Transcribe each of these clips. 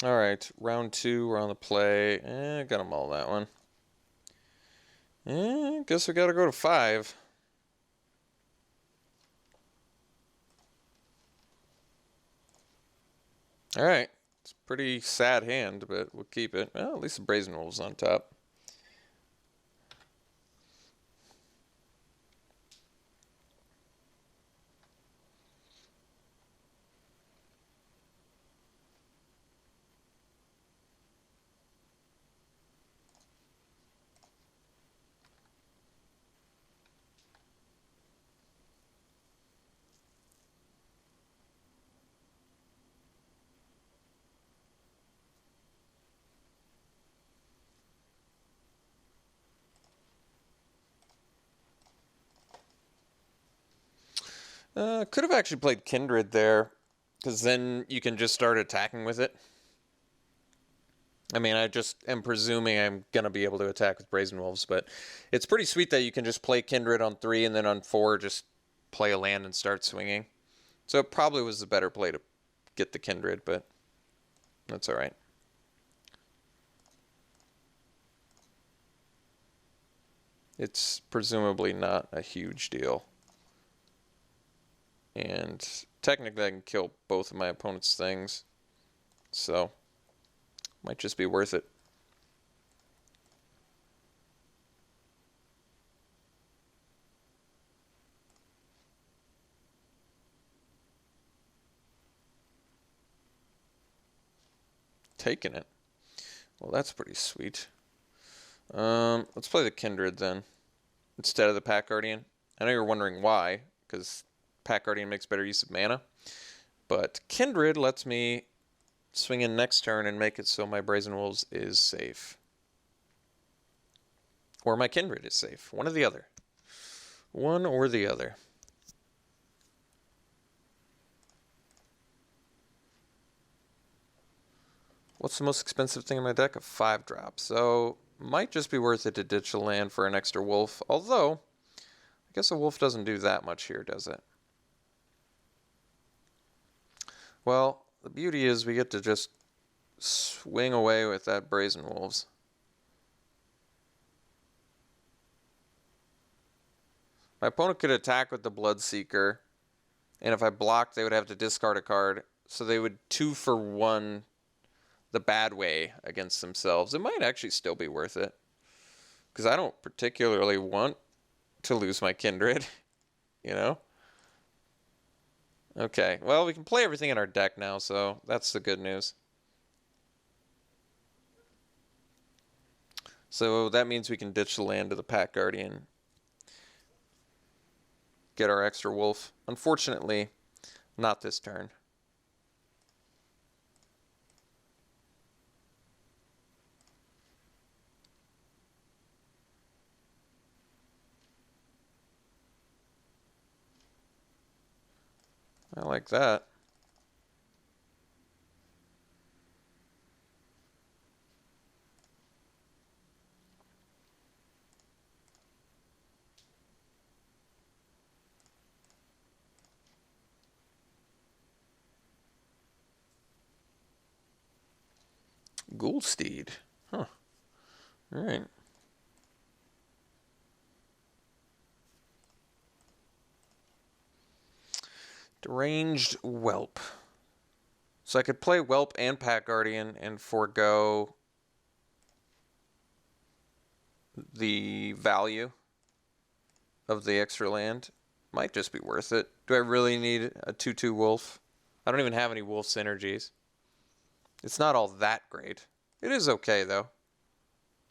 Alright, round 2, we're on the play. Got them all that one. Guess we gotta go to 5. Alright, it's a pretty sad hand, but we'll keep it. Well, at least the Brazen Wolf's on top. Could have actually played Kindred there, because then you can just start attacking with it. I mean, I just am presuming I'm going to be able to attack with Brazen Wolves, but it's pretty sweet that you can just play Kindred on 3 and then on 4 just play a land and start swinging. So it probably was the better play to get the Kindred, but that's alright. It's presumably not a huge deal. And technically I can kill both of my opponent's things, so might just be worth it. Taking it. Well, that's pretty sweet. Let's play the Kindred then, instead of the Pack Guardian. I know you're wondering why, because Pack Guardian makes better use of mana. But Kindred lets me swing in next turn and make it so my Brazen Wolves is safe. Or my Kindred is safe. One or the other. One or the other. What's the most expensive thing in my deck? A 5-drop. So, might just be worth it to ditch a land for an extra wolf. Although, I guess a wolf doesn't do that much here, does it? Well, the beauty is we get to just swing away with that Brazen Wolves. My opponent could attack with the Bloodseeker, and if I blocked, they would have to discard a card. So they would 2-for-1 the bad way against themselves. It might actually still be worth it, because I don't particularly want to lose my Kindred, you know? Okay, well, we can play everything in our deck now, so that's the good news. So that means we can ditch the land to the Pack Guardian. Get our extra wolf. Unfortunately, not this turn. I like that. Ghoulsteed. Huh. Alright. Deranged Whelp. So I could play Whelp and Pack Guardian and forego the value of the extra land. Might just be worth it. Do I really need a 2/2 wolf? I don't even have any wolf synergies. It's not all that great. It is okay though.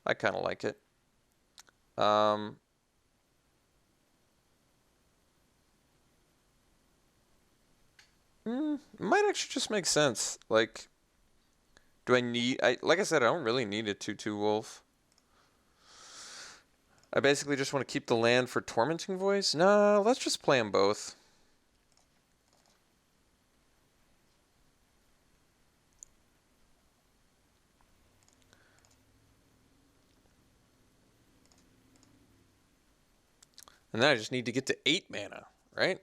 I kind of like it. Might actually just make sense. Like, do I need... like I said, I don't really need a 2/2 wolf. I basically just want to keep the land for Tormenting Voice. No, let's just play them both. And then I just need to get to 8 mana, right?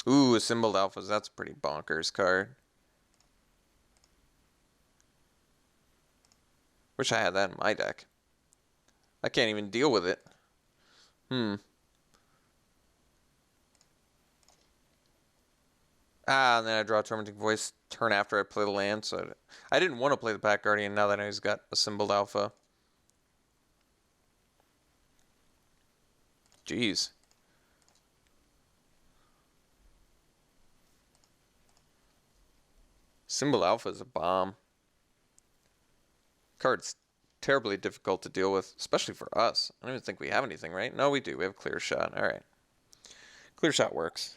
Ooh, Assembled Alphas. That's a pretty bonkers card. Wish I had that in my deck. I can't even deal with it. Ah, and then I draw a Tormenting Voice turn after I play the land, so I didn't want to play the Pack Guardian now that I know he's got a Symboled Alpha. Jeez. Symbol Alpha is a bomb. Card's terribly difficult to deal with, especially for us. I don't even think we have anything, right? No, we do. We have Clear Shot. All right. Clear Shot works.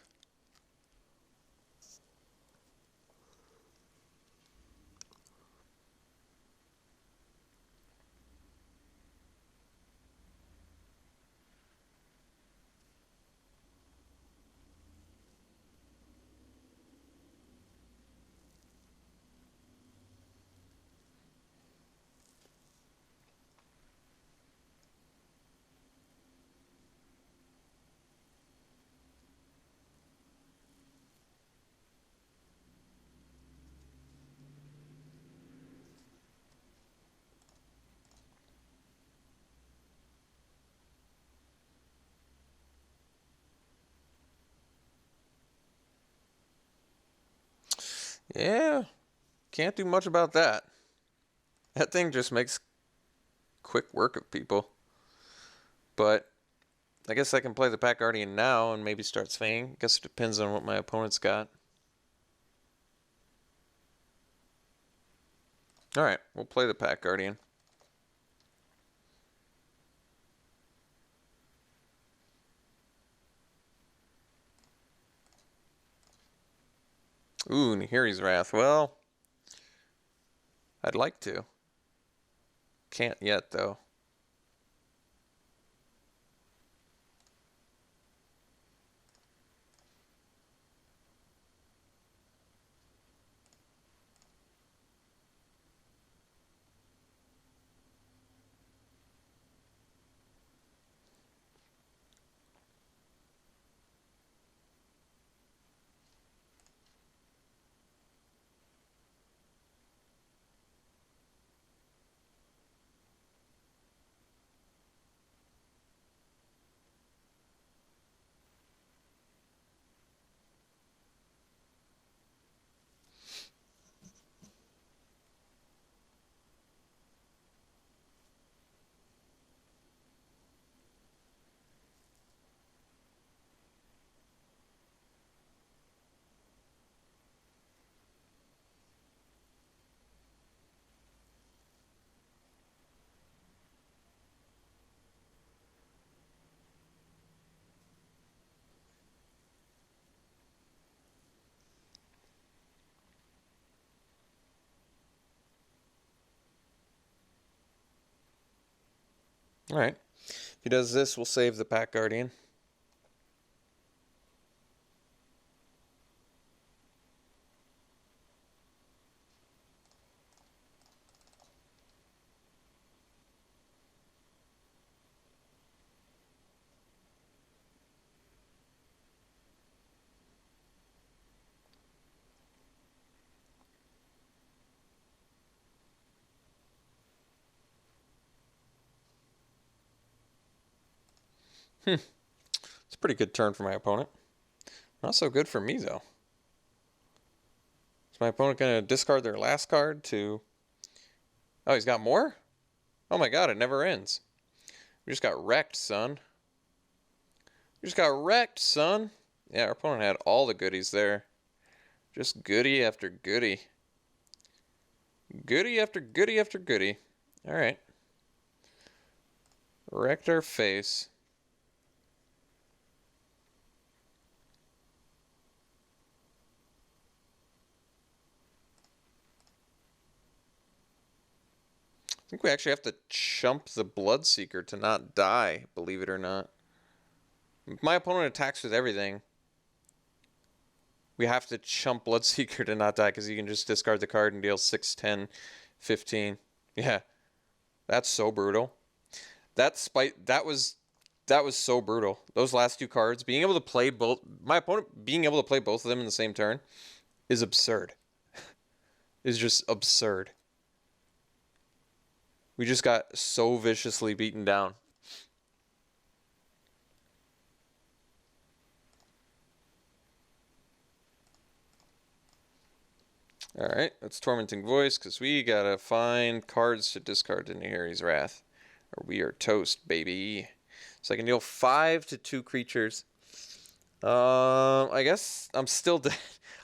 Yeah, can't do much about that. That thing just makes quick work of people. But I guess I can play the Pack Guardian now and maybe start swinging. I guess it depends on what my opponent's got. Alright, we'll play the Pack Guardian. Ooh, Nahiri's Wrath. Well, I'd like to. Can't yet, though. Alright. If he does this, we'll save the Pack Guardian. It's a pretty good turn for my opponent. Not so good for me, though. Is my opponent going to discard their last card to... Oh, he's got more? Oh my god, it never ends. We just got wrecked, son. We just got wrecked, son. Yeah, our opponent had all the goodies there. Just goodie after goodie. Goodie after goodie after goodie. Alright. Wrecked our face. I think we actually have to chump the Bloodseeker to not die, believe it or not. If my opponent attacks with everything, we have to chump Bloodseeker to not die because you can just discard the card and deal 6, 10, 15. Yeah. That's so brutal. That was so brutal. Those last two cards, being able to play both, my opponent being able to play both of them in the same turn is absurd. Is just absurd. We just got so viciously beaten down. Alright, that's Tormenting Voice, because we gotta find cards to discard to Nahiri's Wrath. Or we are toast, baby. So I can deal 5 to 2 creatures. I guess I'm still dead.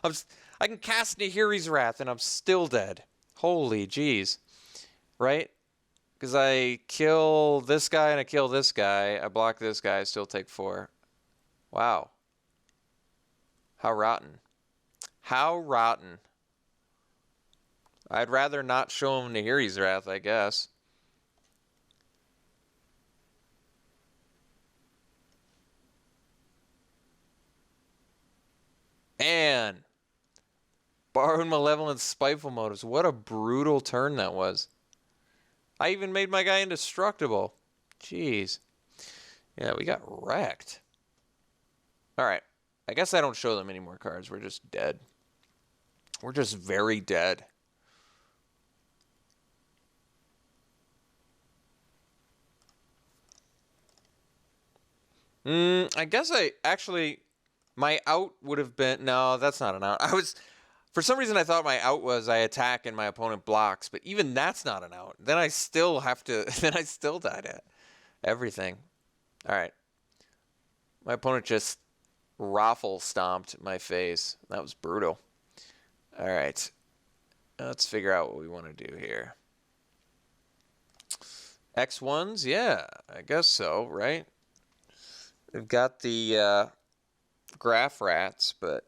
I can cast Nahiri's Wrath and I'm still dead. Holy jeez. Right? Because I kill this guy and I kill this guy. I block this guy, I still take 4. Wow. How rotten. How rotten. I'd rather not show him Nahiri's Wrath, I guess. And Borrowed Malevolence, Spiteful Motives. What a brutal turn that was. I even made my guy indestructible. Jeez. Yeah, we got wrecked. Alright. I guess I don't show them any more cards. We're just dead. We're just very dead. I guess my out would have been, no, that's not an out. For some reason I thought my out was I attack and my opponent blocks, but even that's not an out. Then I still have to, then I still died at everything. All right. My opponent just raffle stomped my face. That was brutal. All right. Let's figure out what we want to do here. X1s? Yeah, I guess so, right? We've got the Graph Rats, but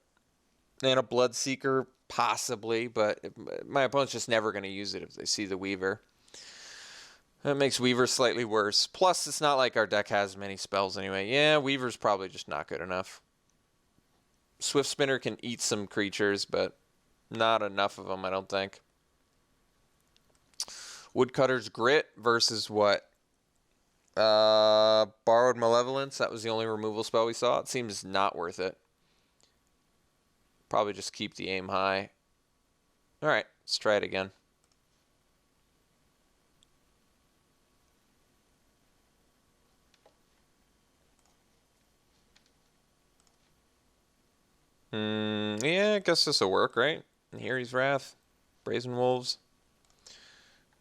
and a Bloodseeker possibly, but my opponent's just never going to use it if they see the Weaver. That makes Weaver slightly worse. Plus, it's not like our deck has many spells anyway. Yeah, Weaver's probably just not good enough. Swift Spinner can eat some creatures, but not enough of them, I don't think. Woodcutter's Grit versus what? Borrowed Malevolence. That was the only removal spell we saw. It seems not worth it. Probably just keep the aim high. Alright, let's try it again. Yeah, I guess this will work, right? Nahiri's Wrath, Brazen Wolves.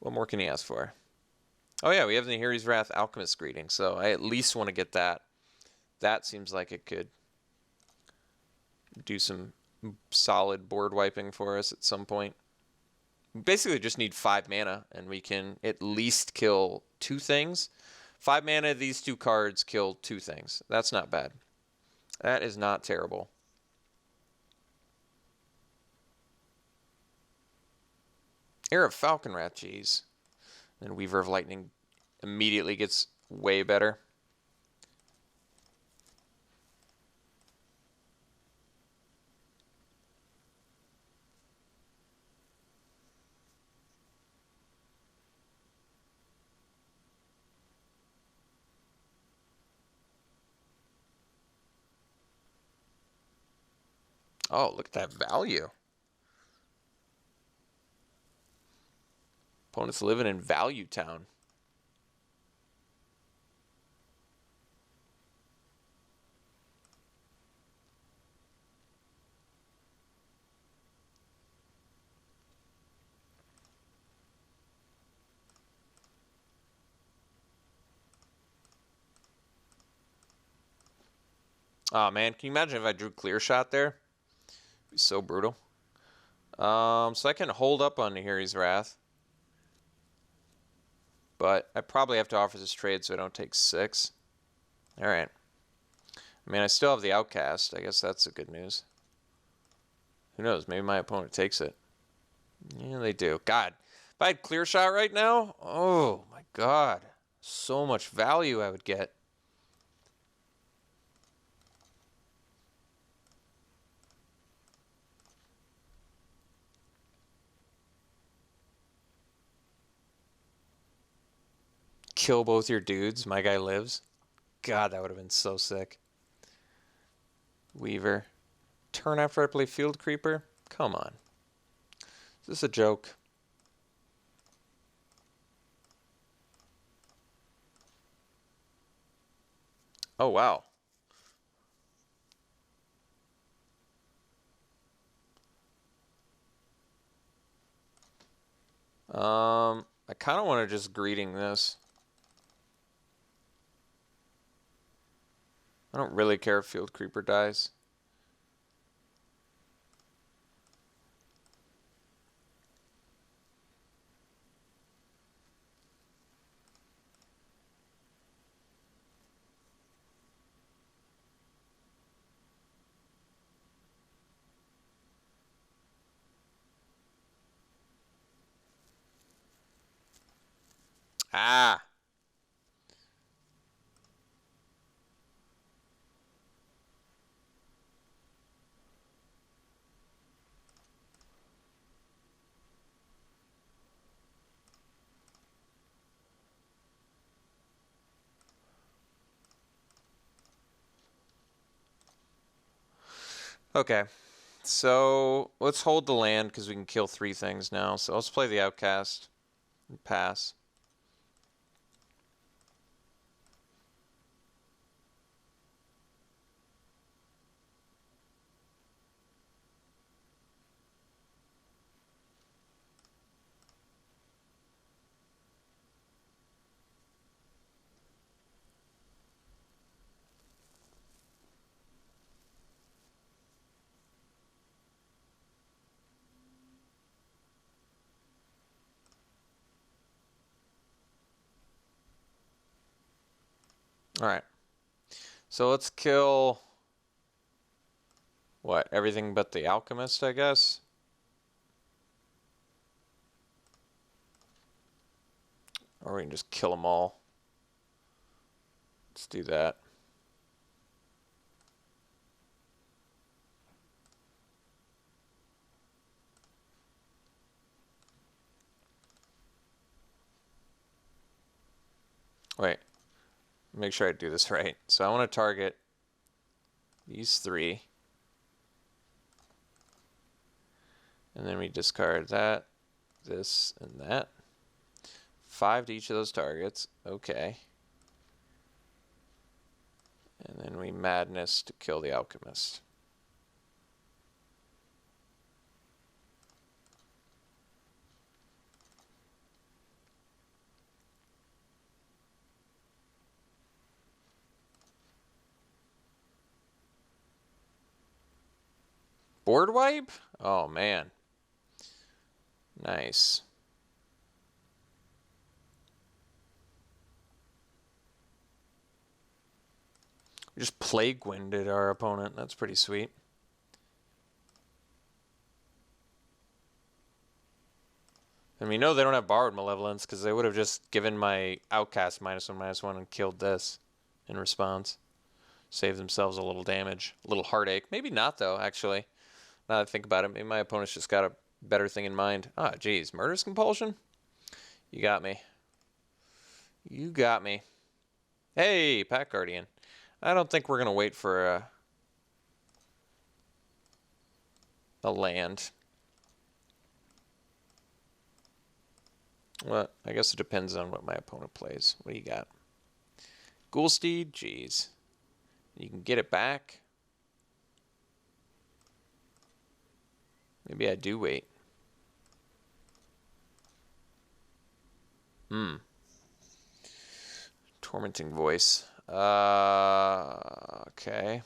What more can you ask for? Oh yeah, we have the Nahiri's Wrath Alchemist's Greeting, so I at least want to get that. That seems like it could do some solid board wiping for us at some point. We basically just need 5 mana, and we can at least kill 2 things. 5 mana, these 2 cards kill 2 things. That's not bad. That is not terrible. Heir of Falconwrath, geez. And Weaver of Lightning immediately gets way better. Oh, look at that value. Opponent's living in Value Town. Oh man, can you imagine if I drew Clear Shot there? It'd be so brutal. So I can hold up on Nahiri's Wrath. But I probably have to offer this trade so I don't take 6. Alright. I mean, I still have the Outcast. I guess that's the good news. Who knows? Maybe my opponent takes it. Yeah, they do. God, if I had Clear Shot right now, oh my god. So much value I would get. Kill both your dudes. My guy lives. God, that would have been so sick. Weaver. Turn after I play Field Creeper? Come on. Is this a joke? Oh, wow. I kind of want to just greeting this. I don't really care if Field Creeper dies. Ah! Okay. So let's hold the land because we can kill 3 things now. So let's play the Outcast and pass. All right. So let's kill what? Everything but the Alchemist, I guess. Or we can just kill them all. Let's do that. Wait. Make sure I do this right. So I want to target these 3. And then we discard that, this, and that. 5 to each of those targets. Okay. And then we Madness to kill the Alchemist. Board wipe? Oh, man. Nice. We just Plague Winded our opponent. That's pretty sweet. And we know they don't have Borrowed Malevolence because they would have just given my Outcast -1/-1 and killed this in response. Save themselves a little damage. A little heartache. Maybe not, though, actually. Now that I think about it, maybe my opponent's just got a better thing in mind. Ah, geez. Murderous Compulsion? You got me. You got me. Hey, Pack Guardian. I don't think we're going to wait for a land. Well, I guess it depends on what my opponent plays. What do you got? Ghoulsteed? Jeez. You can get it back. Maybe I do wait. Tormenting Voice. Okay.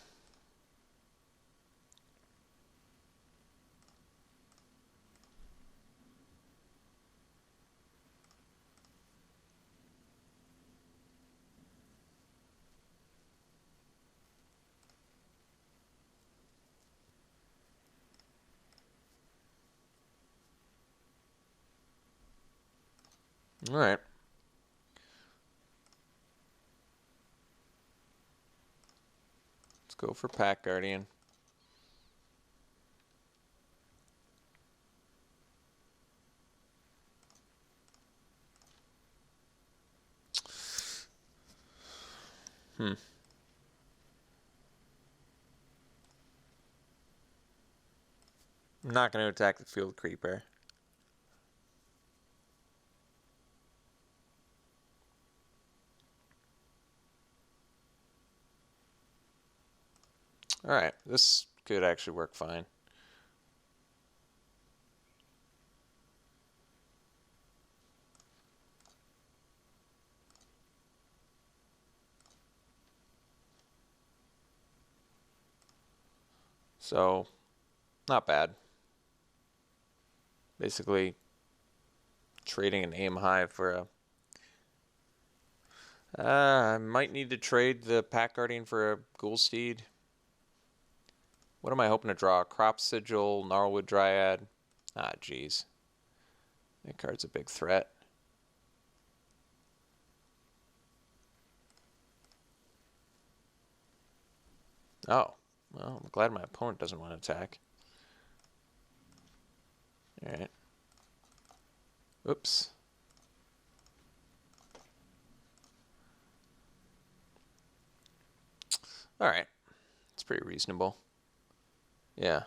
All right. Let's go for Pack Guardian. I'm not going to attack the Field Creeper. Alright, this could actually work fine. So, not bad. Basically, trading an aim high for a... I might need to trade the Pack Guardian for a Ghoul Steed. What am I hoping to draw? Crop Sigil, Gnarlwood Dryad. Ah, jeez. That card's a big threat. Oh, well, I'm glad my opponent doesn't want to attack. Alright. Oops. Alright. It's pretty reasonable. Yeah.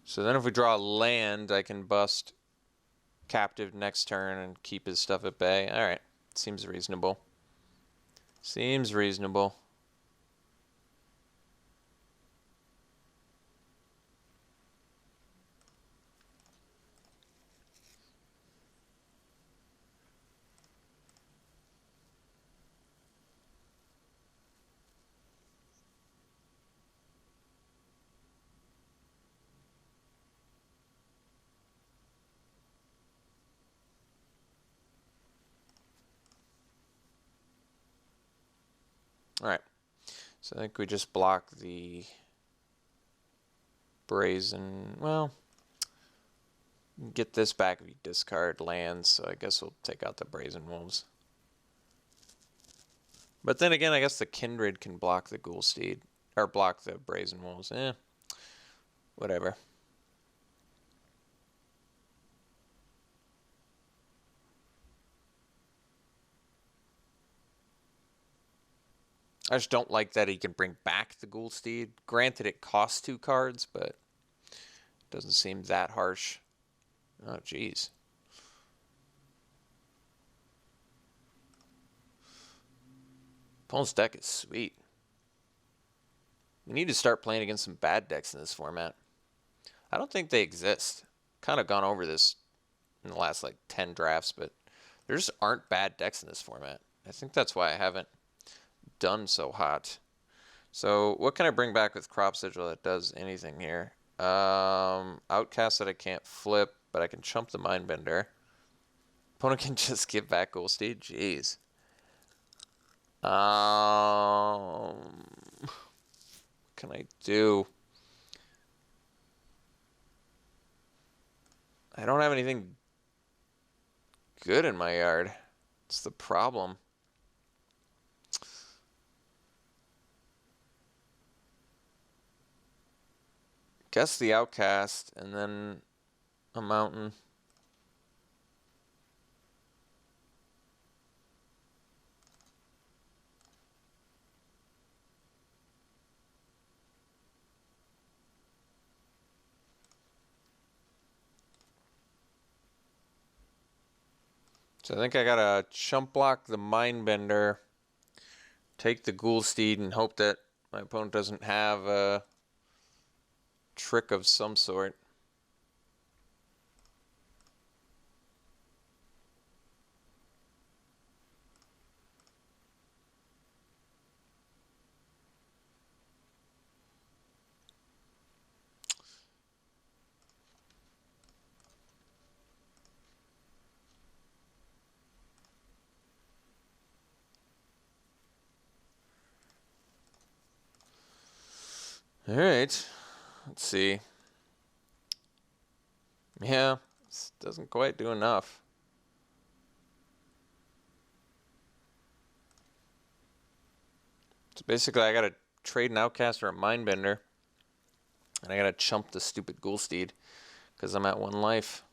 So then if we draw land, I can bust Captive next turn and keep his stuff at bay. Alright. Seems reasonable. Seems reasonable. Alright. So I think we just block the Brazen. Well, get this back if you discard lands, so I guess we'll take out the Brazen Wolves. But then again, I guess the Kindred can block the Ghoul Steed, or block the Brazen Wolves. Whatever. I just don't like that he can bring back the Ghoul Steed. Granted, it costs 2 cards, but it doesn't seem that harsh. Oh, jeez. Opponent's deck is sweet. We need to start playing against some bad decks in this format. I don't think they exist. Kind of gone over this in the last like 10 drafts, but there just aren't bad decks in this format. I think that's why I haven't done so hot. So what can I bring back with Crop Sigil that does anything here? Outcast that I can't flip, but I can chump the Mindbender. Opponent can just give back Ghoul Steed? Jeez. What can I do? I don't have anything good in my yard. It's the problem. Guess the Outcast and then a Mountain. So I think I gotta chump block the Mindbender, take the Ghoul Steed, and hope that my opponent doesn't have a trick of some sort. Alright, let's see. Yeah, this doesn't quite do enough. So basically I gotta trade an Outcast or a Mindbender, and I gotta chump the stupid Ghoul Steed, because I'm at 1 life.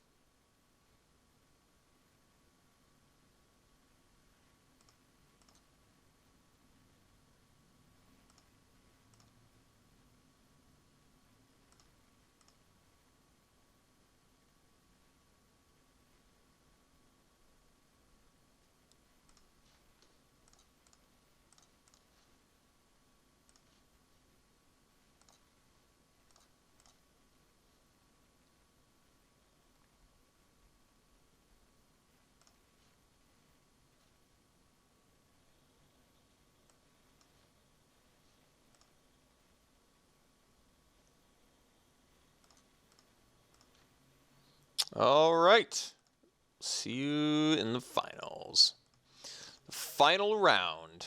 All right. See you in the finals. The final round.